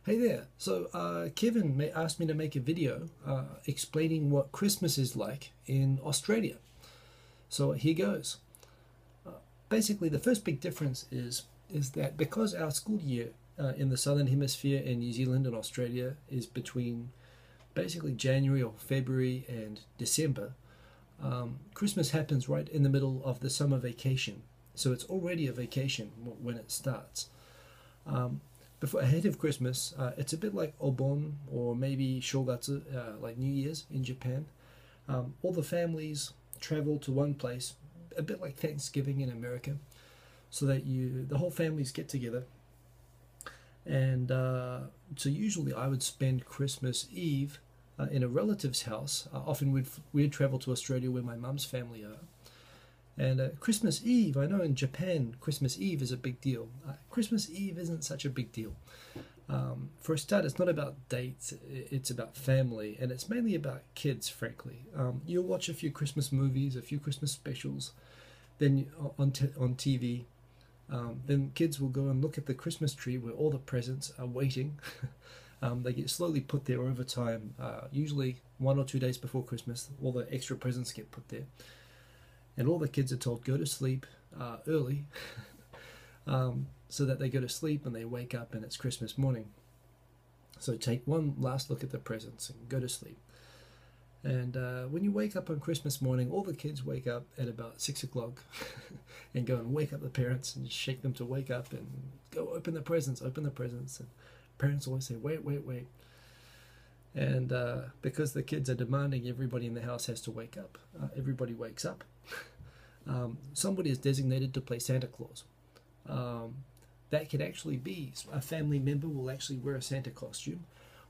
Hey there. Kevin asked me to make a video explaining what Christmas is like in Australia. So here goes. Basically, the first big difference is that because our school year in the Southern Hemisphere in New Zealand and Australia is between basically January or February and December, Christmas happens right in the middle of the summer vacation. So it's already a vacation when it starts. Ahead of Christmas, it's a bit like Obon or maybe Shogatsu, like New Year's in Japan. All the families travel to one place, a bit like Thanksgiving in America, so that the whole families get together. And so usually I would spend Christmas Eve in a relative's house. Often we'd travel to Australia where my mum's family are. And Christmas Eve, I know in Japan, Christmas Eve is a big deal. Christmas Eve isn't such a big deal. For a start, it's not about dates, it's about family, and it's mainly about kids, frankly. You'll watch a few Christmas movies, a few Christmas specials, then on TV. Then kids will go and look at the Christmas tree where all the presents are waiting. They get slowly put there over time. Usually 1 or 2 days before Christmas, all the extra presents get put there. And all the kids are told, go to sleep early, so that they go to sleep and they wake up and it's Christmas morning. So take one last look at the presents and go to sleep. And when you wake up on Christmas morning, all the kids wake up at about 6 o'clock and go and wake up the parents and shake them to wake up and go open the presents. And parents always say, wait. And because the kids are demanding, everybody in the house has to wake up. Everybody wakes up. Somebody is designated to play Santa Claus. That could actually be a family member will actually wear a Santa costume,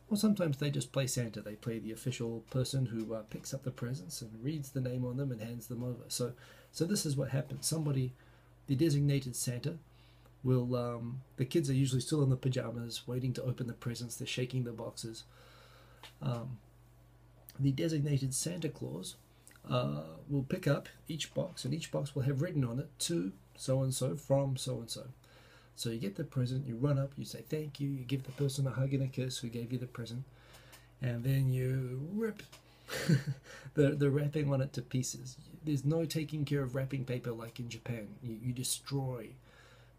or sometimes they just play Santa. They play the official person who picks up the presents and reads the name on them and hands them over. So this is what happens. Somebody, the designated Santa, will. The kids are usually still in the pajamas, waiting to open the presents. They're shaking the boxes. The designated Santa Claus will pick up each box, and each box will have written on it, to so-and-so, from so-and-so. So you get the present, you run up, you say thank you, you give the person a hug and a kiss who gave you the present, and then you rip the wrapping on it to pieces. There's no taking care of wrapping paper like in Japan. You destroy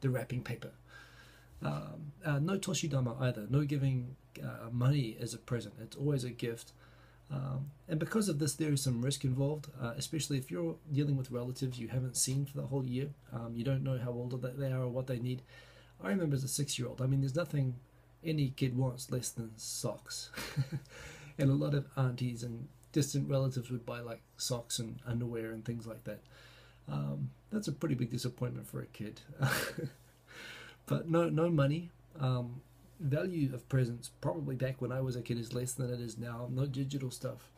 the wrapping paper. No toshidama either, no giving money as a present. It's always a gift. And because of this, there is some risk involved, especially if you're dealing with relatives you haven't seen for the whole year. You don't know how old they are or what they need. I remember as a 6-year-old, there's nothing any kid wants less than socks. And a lot of aunties and distant relatives would buy like socks and underwear and things like that. That's a pretty big disappointment for a kid. But no money. Value of presents probably back when I was a kid is less than it is now. No digital stuff,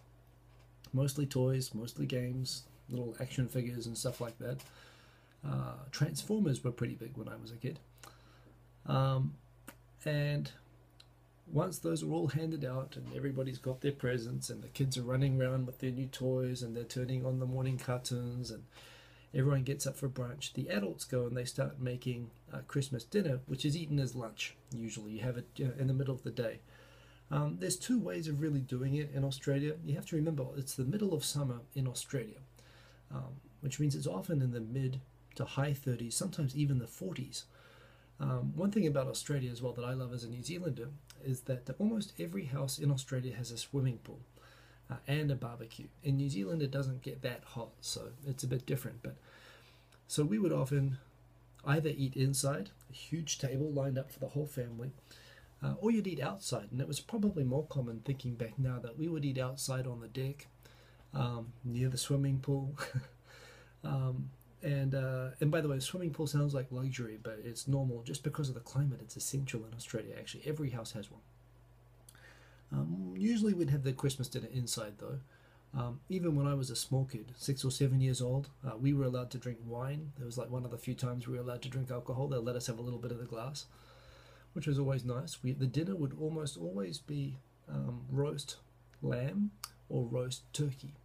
mostly toys, mostly games, little action figures and stuff like that. Transformers were pretty big when I was a kid, and once those are all handed out and everybody's got their presents and the kids are running around with their new toys and they're turning on the morning cartoons and everyone gets up for brunch, the adults go and they start making Christmas dinner, which is eaten as lunch. Usually you have it in the middle of the day. There's 2 ways of really doing it in Australia. You have to remember it's the middle of summer in Australia, which means it's often in the mid to high 30s, sometimes even the 40s. One thing about Australia as well that I love as a New Zealander is that almost every house in Australia has a swimming pool. And a barbecue. In New Zealand it doesn't get that hot, so it's a bit different. But so we would often either eat inside, a huge table lined up for the whole family, or you'd eat outside. And it was probably more common, thinking back now, that we would eat outside on the deck, near the swimming pool. And by the way, the swimming pool sounds like luxury, but it's normal just because of the climate. It's essential in Australia. Actually, every house has one. Usually we'd have the Christmas dinner inside though. Even when I was a small kid, 6 or 7 years old, we were allowed to drink wine. It was like one of the few times we were allowed to drink alcohol. They let us have a little bit of the glass, which was always nice. The dinner would almost always be roast lamb or roast turkey.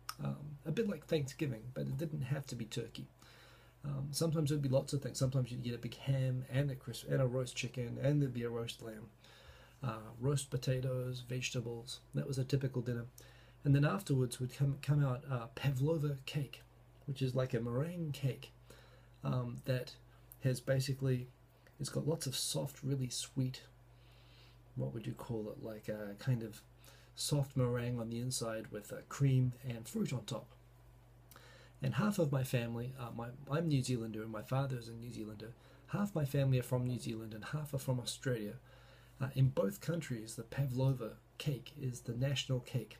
A bit like Thanksgiving, but it didn't have to be turkey. Sometimes it would be lots of things. Sometimes you'd get a big ham and a roast chicken, and there'd be a roast lamb. roast potatoes, vegetables. That was a typical dinner. And then afterwards would come out pavlova cake, which is like a meringue cake that has basically, it's got lots of soft, really sweet, what would you call it, like a kind of soft meringue on the inside with cream and fruit on top. And half of my family, I'm New Zealander and my father is a New Zealander. Half my family are from New Zealand and half are from Australia. In both countries, the pavlova cake is the national cake.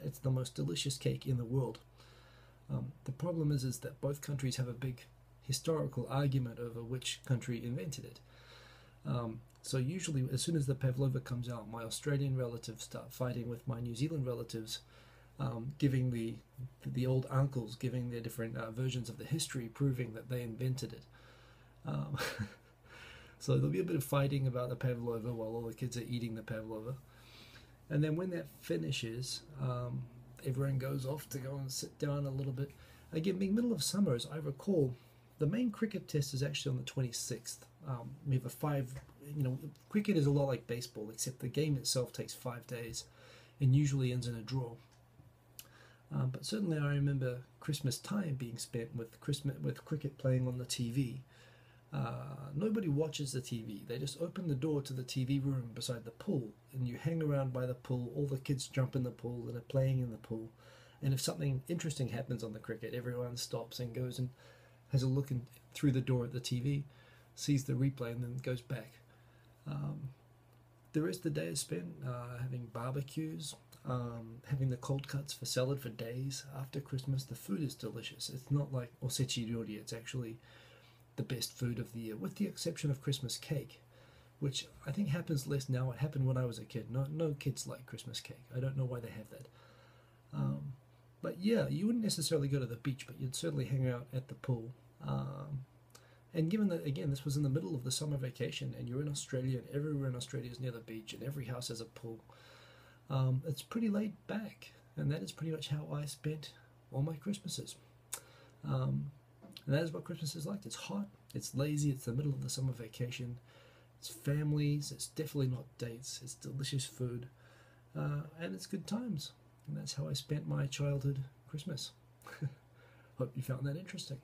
It's the most delicious cake in the world. The problem is that both countries have a big historical argument over which country invented it. So usually, as soon as the pavlova comes out, my Australian relatives start fighting with my New Zealand relatives, giving the old uncles giving their different versions of the history, proving that they invented it. So there'll be a bit of fighting about the pavlova while all the kids are eating the pavlova. And then when that finishes, everyone goes off to go and sit down a little bit. Again, being middle of summer, as I recall, the main cricket test is actually on the 26th. We have cricket is a lot like baseball, except the game itself takes 5 days and usually ends in a draw. But certainly I remember Christmas time being spent with cricket playing on the TV. Nobody watches the TV. They just open the door to the TV room beside the pool, and you hang around by the pool. All the kids jump in the pool and are playing in the pool. And if something interesting happens on the cricket, everyone stops and goes and has a look through the door at the TV, sees the replay, and then goes back. The rest of the day is spent having barbecues, having the cold cuts for salad for days. After Christmas, the food is delicious. It's not like osechi ryori. It's actually the best food of the year, with the exception of Christmas cake, which I think happens less now. It happened when I was a kid. No kids like Christmas cake. I don't know why they have that. But yeah, you wouldn't necessarily go to the beach, but you'd certainly hang out at the pool. And given that, again, this was in the middle of the summer vacation, and you're in Australia, and everywhere in Australia is near the beach, and every house has a pool, it's pretty laid back, and that is pretty much how I spent all my Christmases. And that is what Christmas is like. It's hot, it's lazy, it's the middle of the summer vacation, it's families, it's definitely not dates, it's delicious food, and it's good times. And that's how I spent my childhood Christmas. Hope you found that interesting.